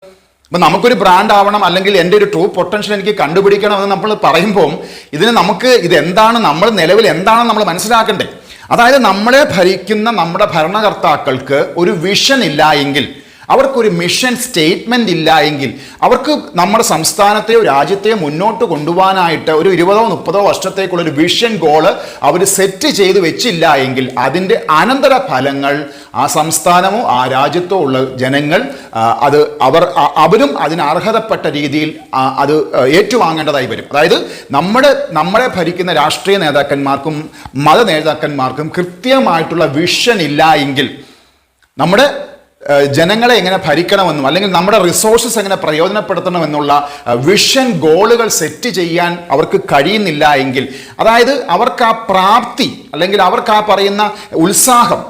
അപ്പം നമുക്കൊരു ബ്രാൻഡ് ആവണം, അല്ലെങ്കിൽ എൻ്റെ ഒരു ട്രൂ പൊട്ടൻഷ്യൽ എനിക്ക് കണ്ടുപിടിക്കണം എന്ന് നമ്മൾ പറയുമ്പോൾ ഇതിന് നമുക്ക് ഇതെന്താണ്, നമ്മൾ നിലവിൽ എന്താണ് നമ്മൾ മനസ്സിലാക്കണ്ടേ. അതായത് നമ്മളെ ഭരിക്കുന്ന നമ്മുടെ ഭരണകർത്താക്കൾക്ക് ഒരു വിഷൻ ഇല്ല എങ്കിൽ, അവർക്കൊരു മിഷൻ സ്റ്റേറ്റ്മെന്റ് ഇല്ല എങ്കിൽ, അവർക്ക് നമ്മുടെ സംസ്ഥാനത്തെയോ രാജ്യത്തെയോ മുന്നോട്ട് കൊണ്ടുപോകാനായിട്ട് ഒരു 20-30 വർഷത്തേക്കുള്ള ഒരു വിഷൻ ഗോള് അവർ സെറ്റ് ചെയ്ത് വെച്ചില്ല എങ്കിൽ അതിൻ്റെ അനന്തര ഫലങ്ങൾ ആ സംസ്ഥാനമോ ആ രാജ്യത്തോ ഉള്ള ജനങ്ങൾ അവരും അതിന് അർഹതപ്പെട്ട രീതിയിൽ അത് ഏറ്റുവാങ്ങേണ്ടതായി വരും. അതായത് നമ്മളെ ഭരിക്കുന്ന രാഷ്ട്രീയ നേതാക്കന്മാർക്കും മത നേതാക്കന്മാർക്കും കൃത്യമായിട്ടുള്ള വിഷൻ ഇല്ല എങ്കിൽ, നമ്മുടെ ജനങ്ങളെ എങ്ങനെ ഭരിക്കണമെന്നും അല്ലെങ്കിൽ നമ്മുടെ റിസോഴ്സസ് എങ്ങനെ പ്രയോജനപ്പെടുത്തണമെന്നുള്ള വിഷൻ ഗോളുകൾ സെറ്റ് ചെയ്യാൻ അവർക്ക് കഴിയുന്നില്ല എങ്കിൽ, അതായത് അവർക്ക് ആ പ്രാപ്തി അല്ലെങ്കിൽ അവർക്ക് ആ പറയുന്ന ഉത്സാഹം,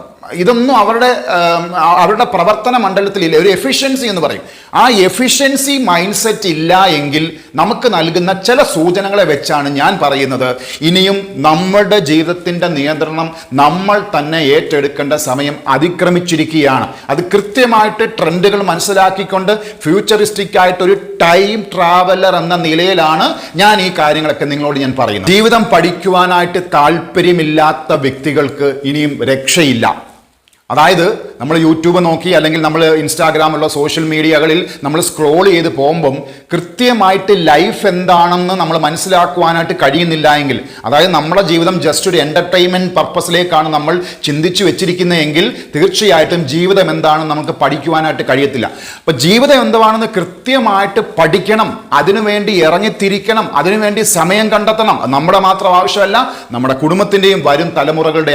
ഇതൊന്നും അവരുടെ പ്രവർത്തന മണ്ഡലത്തിലില്ല. ഒരു എഫിഷ്യൻസി എന്ന് പറയും, ആ എഫിഷ്യൻസി മൈൻഡ് സെറ്റ് ഇല്ല എങ്കിൽ നമുക്ക് നൽകുന്ന ചില സൂചനകളെ വെച്ചാണ് ഞാൻ പറയുന്നത്, ഇനിയും നമ്മുടെ ജീവിതത്തിൻ്റെ നിയന്ത്രണം നമ്മൾ തന്നെ ഏറ്റെടുക്കേണ്ട സമയം അതിക്രമിച്ചിരിക്കുകയാണ്. അത് കൃത്യമായിട്ട് ട്രെൻഡുകൾ മനസ്സിലാക്കിക്കൊണ്ട് ഫ്യൂച്ചറിസ്റ്റിക് ആയിട്ടൊരു ടൈം ട്രാവലർ എന്ന നിലയിലാണ് ഞാൻ ഈ കാര്യങ്ങളൊക്കെ നിങ്ങളോട് ഞാൻ പറയുന്നത്. ജീവിതം പഠിക്കുവാനായിട്ട് താല്പര്യമില്ലാത്ത വ്യക്തികൾക്ക് ഇനിയും രക്ഷയില്ല. അതായത് നമ്മൾ യൂട്യൂബ് നോക്കി അല്ലെങ്കിൽ നമ്മൾ ഇൻസ്റ്റാഗ്രാമുള്ള സോഷ്യൽ മീഡിയകളിൽ നമ്മൾ സ്ക്രോൾ ചെയ്ത് പോകുമ്പം കൃത്യമായിട്ട് ലൈഫ് എന്താണെന്ന് നമ്മൾ മനസ്സിലാക്കുവാനായിട്ട് കഴിയുന്നില്ല എങ്കിൽ, അതായത് നമ്മുടെ ജീവിതം ജസ്റ്റ് ഒരു എൻ്റർടൈൻമെൻറ്റ് പർപ്പസിലേക്കാണ് നമ്മൾ ചിന്തിച്ചു വെച്ചിരിക്കുന്നതെങ്കിൽ തീർച്ചയായിട്ടും ജീവിതം എന്താണെന്ന് നമുക്ക് പഠിക്കുവാനായിട്ട് കഴിയത്തില്ല. അപ്പോൾ ജീവിതം എന്താണെന്ന് കൃത്യമായിട്ട് പഠിക്കണം, അതിനുവേണ്ടി ഇറങ്ങിത്തിരിക്കണം, അതിനുവേണ്ടി സമയം കണ്ടെത്തണം. നമ്മുടെ മാത്രം ആവശ്യമല്ല, നമ്മുടെ കുടുംബത്തിൻ്റെയും വരും തലമുറകളുടെ